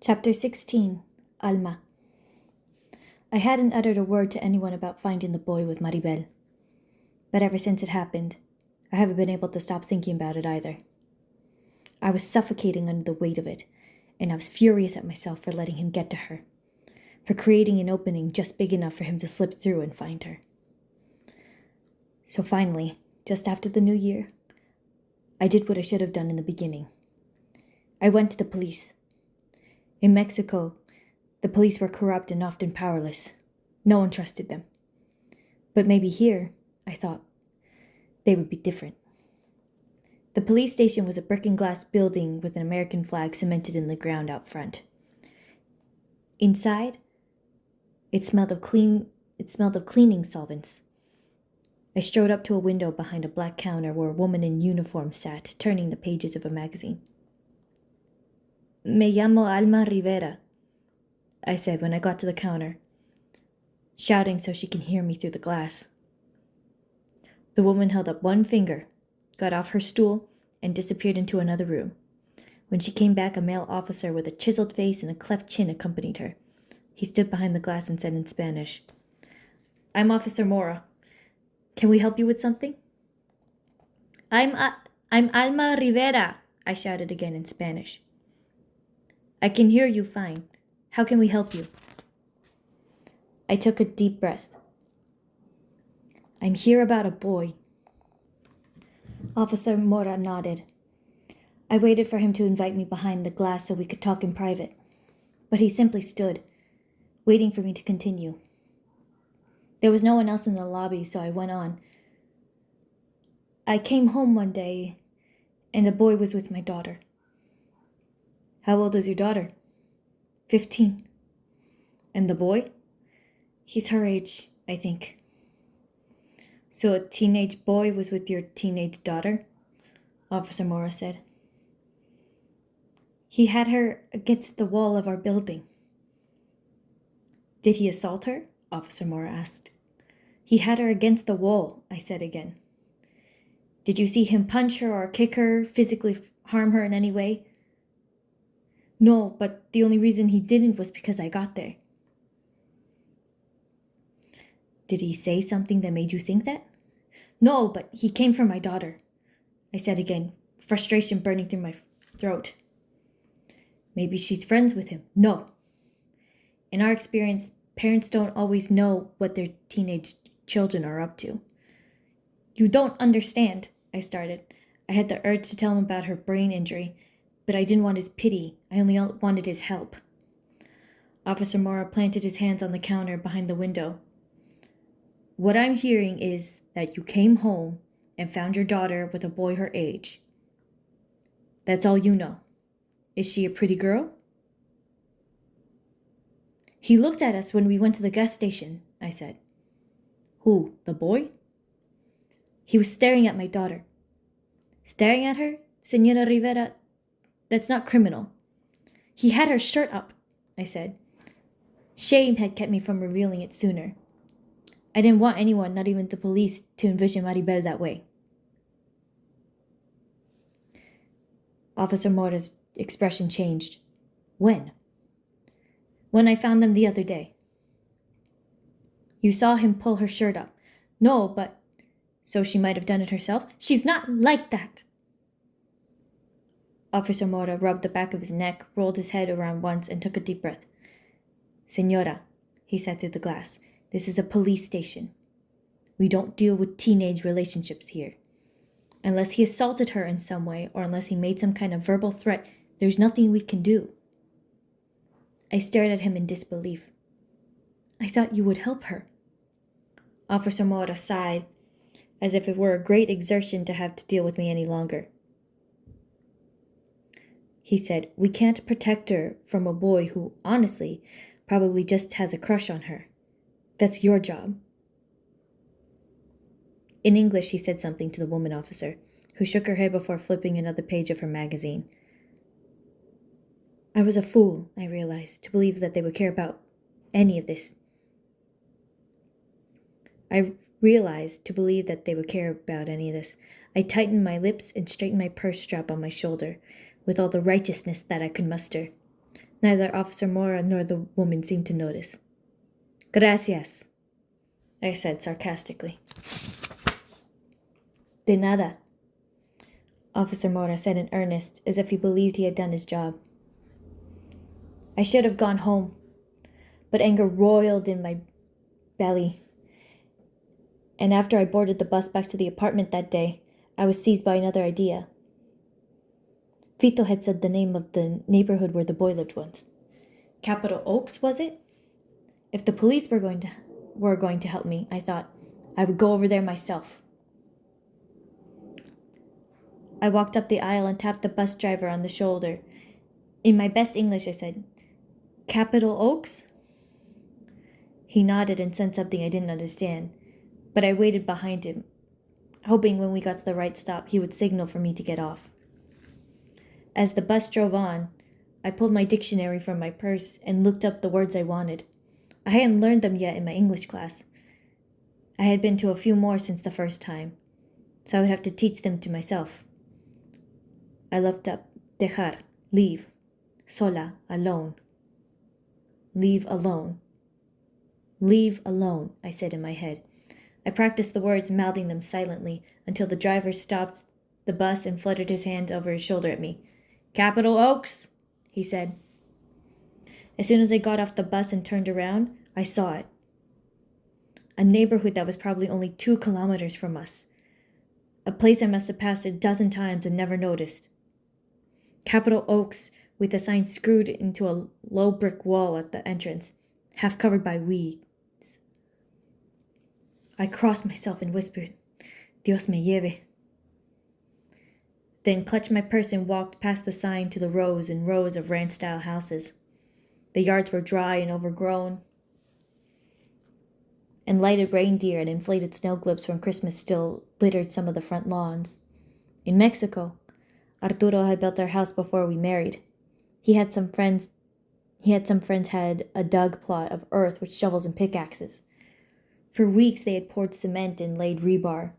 Chapter 16. Alma. I hadn't uttered a word to anyone about finding the boy with Maribel. But ever since it happened, I haven't been able to stop thinking about it either. I was suffocating under the weight of it, and I was furious at myself for letting him get to her, for creating an opening just big enough for him to slip through and find her. So finally, just after the new year, I did what I should have done in the beginning. I went to the police. In Mexico, the police were corrupt and often powerless. No one trusted them. But maybe here, I thought, they would be different. The police station was a brick and glass building with an American flag cemented in the ground out front. Inside, it smelled of cleaning solvents. I strode up to a window behind a black counter where a woman in uniform sat, turning the pages of a magazine. Me llamo Alma Rivera, I said when I got to the counter, shouting so she can hear me through the glass. The woman held up one finger, got off her stool, and disappeared into another room. When she came back, a male officer with a chiseled face and a cleft chin accompanied her. He stood behind the glass and said in Spanish, "I'm Officer Mora. Can we help you with something?" I'm Alma Rivera," I shouted again in Spanish. "I can hear you fine. How can we help you?" I took a deep breath. "I'm here about a boy." Officer Mora nodded. I waited for him to invite me behind the glass so we could talk in private, but he simply stood, waiting for me to continue. There was no one else in the lobby, so I went on. "I came home one day, and the boy was with my daughter." "How old is your daughter?" 15. "And the boy?" "He's her age, I think." "So a teenage boy was with your teenage daughter?" Officer Mora said. "He had her against the wall of our building." "Did he assault her?" Officer Mora asked. "He had her against the wall," I said again. "Did you see him punch her or kick her, physically harm her in any way?" "No, but the only reason he didn't was because I got there." "Did he say something that made you think that?" "No, but he came for my daughter," I said again, frustration burning through my throat. "Maybe she's friends with him." "No. In our experience, parents don't always know what their teenage children are up to." "You don't understand," I started. I had the urge to tell him about her brain injury, but I didn't want his pity. I only wanted his help. Officer Mora planted his hands on the counter behind the window. "What I'm hearing is that you came home and found your daughter with a boy her age. That's all you know. Is she a pretty girl?" "He looked at us when we went to the gas station," I said. "Who, the boy?" "He was staring at my daughter." "Staring at her? Señora Rivera, that's not criminal." "He had her shirt up," I said. Shame had kept me from revealing it sooner. I didn't want anyone, not even the police, to envision Maribel that way. Officer Mora's expression changed. "When?" "When I found them the other day." "You saw him pull her shirt up." "No, but..." "So she might have done it herself?" "She's not like that." Officer Mora rubbed the back of his neck, rolled his head around once, and took a deep breath. "Señora," he said through the glass, "this is a police station. We don't deal with teenage relationships here. Unless he assaulted her in some way, or unless he made some kind of verbal threat, there's nothing we can do." I stared at him in disbelief. "I thought you would help her." Officer Mora sighed, as if it were a great exertion to have to deal with me any longer. He said, "We can't protect her from a boy who, honestly, probably just has a crush on her. That's your job." In English, he said something to the woman officer, who shook her head before flipping another page of her magazine. I was a fool, I realized, to believe that they would care about any of this. I tightened my lips and straightened my purse strap on my shoulder, with all the righteousness that I could muster. Neither Officer Mora nor the woman seemed to notice. Gracias, I said sarcastically. De nada, Officer Mora said in earnest, as if he believed he had done his job. I should have gone home, but anger roiled in my belly. And after I boarded the bus back to the apartment that day, I was seized by another idea. Vito had said the name of the neighborhood where the boy lived once. Capitol Oaks, was it? If the police were going to help me, I thought, I would go over there myself. I walked up the aisle and tapped the bus driver on the shoulder. In my best English, I said, Capitol Oaks? He nodded and said something I didn't understand, but I waited behind him, hoping when we got to the right stop he would signal for me to get off. As the bus drove on, I pulled my dictionary from my purse and looked up the words I wanted. I hadn't learned them yet in my English class. I had been to a few more since the first time, so I would have to teach them to myself. I looked up dejar, leave, sola, alone. Leave alone. Leave alone, I said in my head. I practiced the words, mouthing them silently, until the driver stopped the bus and fluttered his hand over his shoulder at me. Capitol Oaks, he said. As soon as I got off the bus and turned around, I saw it. A neighborhood that was probably only 2 kilometers from us. A place I must have passed a dozen times and never noticed. Capitol Oaks, with a sign screwed into a low brick wall at the entrance, half covered by weeds. I crossed myself and whispered, Dios me lleve. Then clutched my purse and walked past the sign to the rows and rows of ranch-style houses. The yards were dry and overgrown, and lighted reindeer and inflated snow globes from Christmas still littered some of the front lawns. In Mexico, Arturo had built our house before we married. He had some friends had a dug plot of earth with shovels and pickaxes. For weeks they had poured cement and laid rebar.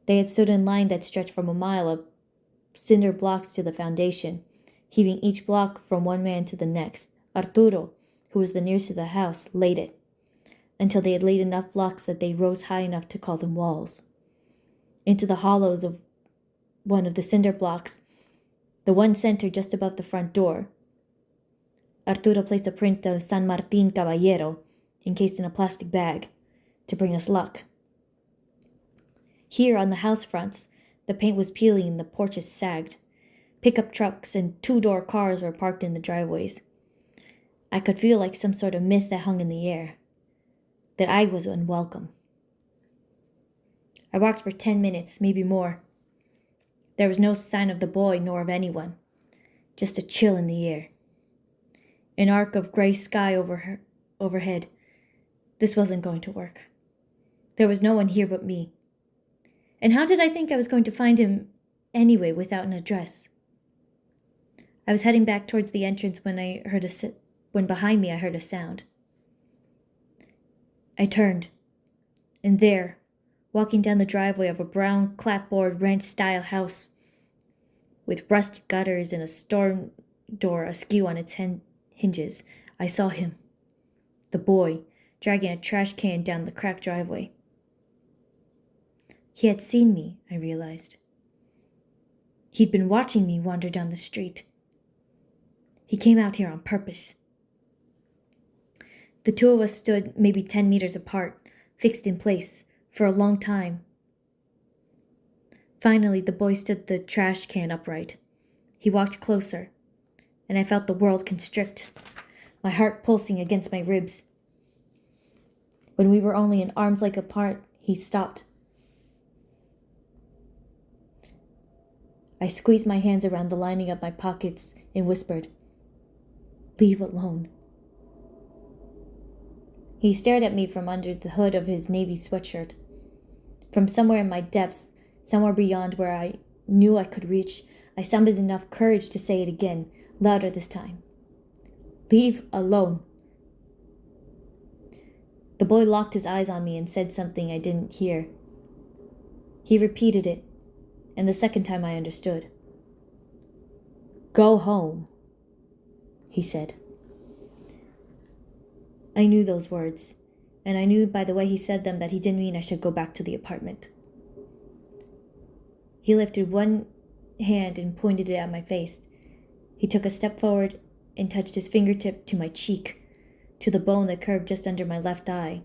They had stood in line that stretched from a mile of cinder blocks to the foundation, heaving each block from one man to the next. Arturo, who was the nearest to the house, laid it, until they had laid enough blocks that they rose high enough to call them walls. Into the hollows of one of the cinder blocks, the one center just above the front door, Arturo placed a print of San Martin Caballero, encased in a plastic bag, to bring us luck. Here on the house fronts, the paint was peeling and the porches sagged. Pickup trucks and 2-door cars were parked in the driveways. I could feel like some sort of mist that hung in the air, that I was unwelcome. I walked for 10 minutes, maybe more. There was no sign of the boy nor of anyone, just a chill in the air. An arc of gray sky overhead. This wasn't going to work. There was no one here but me. And how did I think I was going to find him anyway without an address? I was heading back towards the entrance when behind me I heard a sound. I turned, and there, walking down the driveway of a brown clapboard ranch-style house with rusted gutters and a storm door askew on its hinges, I saw him, the boy, dragging a trash can down the cracked driveway. He had seen me, I realized. He'd been watching me wander down the street. He came out here on purpose. The two of us stood maybe 10 meters apart, fixed in place, for a long time. Finally, the boy stood the trash can upright. He walked closer, and I felt the world constrict, my heart pulsing against my ribs. When we were only an arm's length apart, he stopped. I squeezed my hands around the lining of my pockets and whispered, "Leave alone." He stared at me from under the hood of his navy sweatshirt. From somewhere in my depths, somewhere beyond where I knew I could reach, I summoned enough courage to say it again, louder this time. "Leave alone." The boy locked his eyes on me and said something I didn't hear. He repeated it, and the second time I understood. "Go home," he said. I knew those words, and I knew by the way he said them that he didn't mean I should go back to the apartment. He lifted one hand and pointed it at my face. He took a step forward and touched his fingertip to my cheek, to the bone that curved just under my left eye.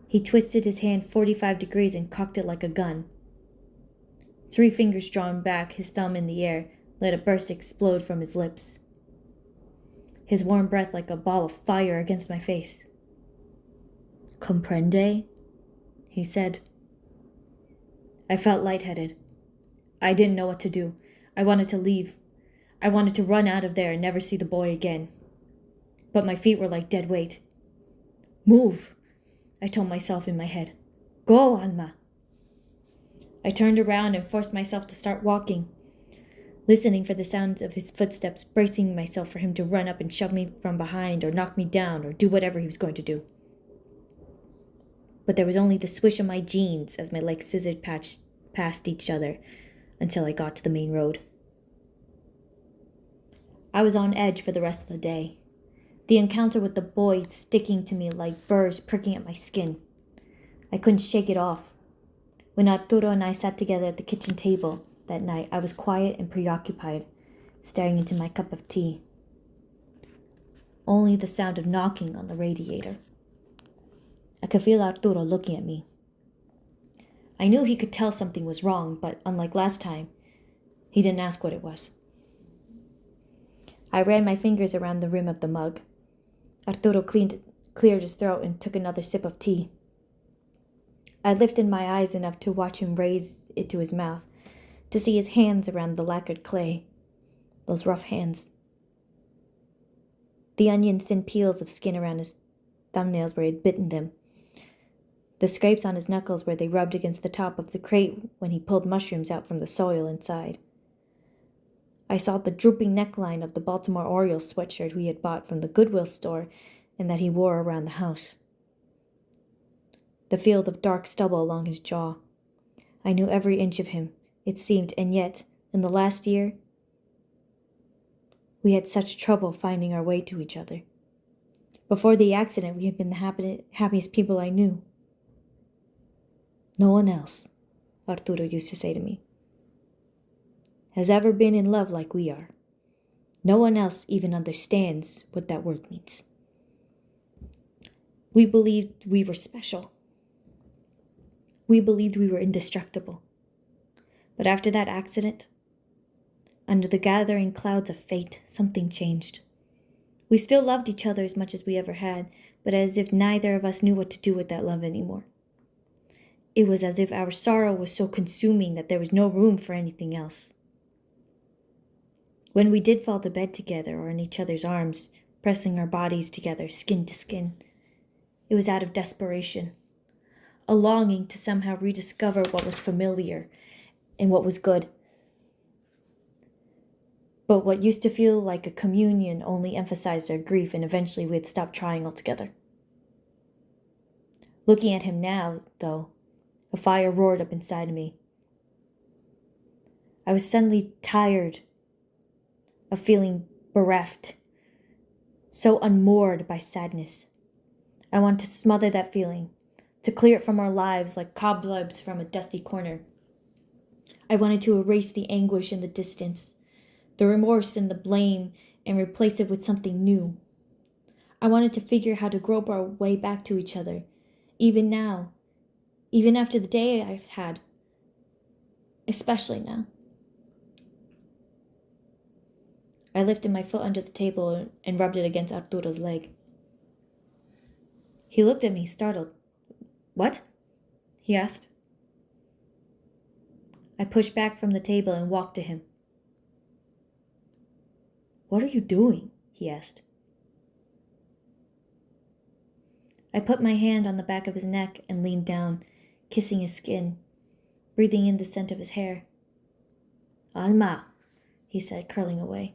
He twisted his hand 45 degrees and cocked it like a gun. 3 fingers drawn back, his thumb in the air, let a burst explode from his lips. His warm breath like a ball of fire against my face. "Comprende?" he said. I felt lightheaded. I didn't know what to do. I wanted to leave. I wanted to run out of there and never see the boy again. But my feet were like dead weight. "Move," I told myself in my head. "Go, Alma." I turned around and forced myself to start walking, listening for the sound of his footsteps, bracing myself for him to run up and shove me from behind or knock me down or do whatever he was going to do. But there was only the swish of my jeans as my legs scissored past each other until I got to the main road. I was on edge for the rest of the day. The encounter with the boy sticking to me like burrs pricking at my skin. I couldn't shake it off. When Arturo and I sat together at the kitchen table that night, I was quiet and preoccupied, staring into my cup of tea. Only the sound of knocking on the radiator. I could feel Arturo looking at me. I knew he could tell something was wrong, but unlike last time, he didn't ask what it was. I ran my fingers around the rim of the mug. Arturo cleared his throat and took another sip of tea. I lifted my eyes enough to watch him raise it to his mouth, to see his hands around the lacquered clay, those rough hands. The onion-thin peels of skin around his thumbnails where he had bitten them. The scrapes on his knuckles where they rubbed against the top of the crate when he pulled mushrooms out from the soil inside. I saw the drooping neckline of the Baltimore Orioles sweatshirt we had bought from the Goodwill store and that he wore around the house. The field of dark stubble along his jaw. I knew every inch of him, it seemed, and yet, in the last year, we had such trouble finding our way to each other. Before the accident, we had been the happiest people I knew. "No one else," Arturo used to say to me, "has ever been in love like we are. No one else even understands what that word means." We believed we were special. We believed we were indestructible. But after that accident, under the gathering clouds of fate, something changed. We still loved each other as much as we ever had, but as if neither of us knew what to do with that love anymore. It was as if our sorrow was so consuming that there was no room for anything else. When we did fall to bed together or in each other's arms, pressing our bodies together, skin to skin, it was out of desperation, a longing to somehow rediscover what was familiar and what was good. But what used to feel like a communion only emphasized our grief, and eventually we had stopped trying altogether. Looking at him now, though, a fire roared up inside of me. I was suddenly tired of feeling bereft, so unmoored by sadness. I wanted to smother that feeling, to clear it from our lives like cobwebs from a dusty corner. I wanted to erase the anguish and the distance, the remorse and the blame, and replace it with something new. I wanted to figure how to grope our way back to each other, even now, even after the day I've had, especially now. I lifted my foot under the table and rubbed it against Arturo's leg. He looked at me, startled. "What?" he asked. I pushed back from the table and walked to him. "What are you doing?" he asked. I put my hand on the back of his neck and leaned down, kissing his skin, breathing in the scent of his hair. "Alma," he said, curling away.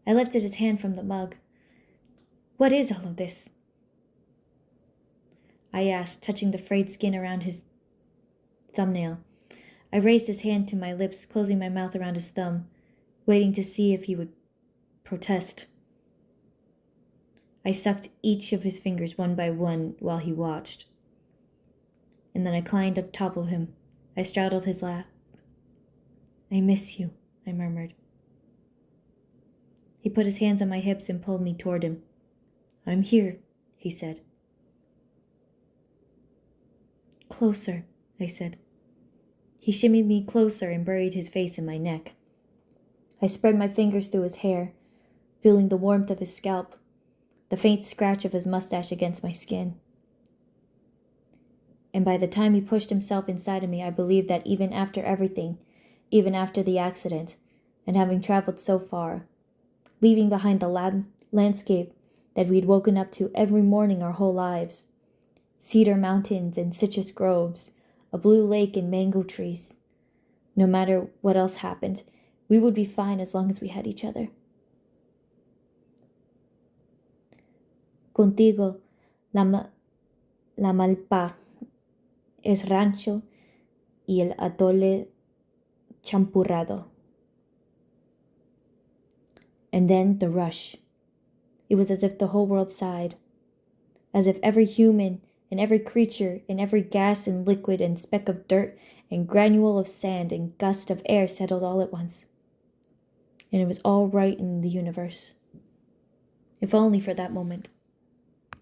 I lifted his hand from the mug. "What is all of this?" I asked, touching the frayed skin around his thumbnail. I raised his hand to my lips, closing my mouth around his thumb, waiting to see if he would protest. I sucked each of his fingers one by one while he watched. And then I climbed up top of him. I straddled his lap. "I miss you," I murmured. He put his hands on my hips and pulled me toward him. "I'm here," he said. "Closer," I said. He shimmied me closer and buried his face in my neck. I spread my fingers through his hair, feeling the warmth of his scalp, the faint scratch of his mustache against my skin. And by the time he pushed himself inside of me, I believed that even after everything, even after the accident, and having traveled so far, leaving behind the landscape that we'd woken up to every morning our whole lives, cedar mountains and citrus groves, a blue lake and mango trees, no matter what else happened, we would be fine as long as we had each other. Contigo, la malpa, es rancho y el atole champurrado. And then the rush. It was as if the whole world sighed, as if every human and every creature and every gas and liquid and speck of dirt and granule of sand and gust of air settled all at once. And it was all right in the universe. If only for that moment.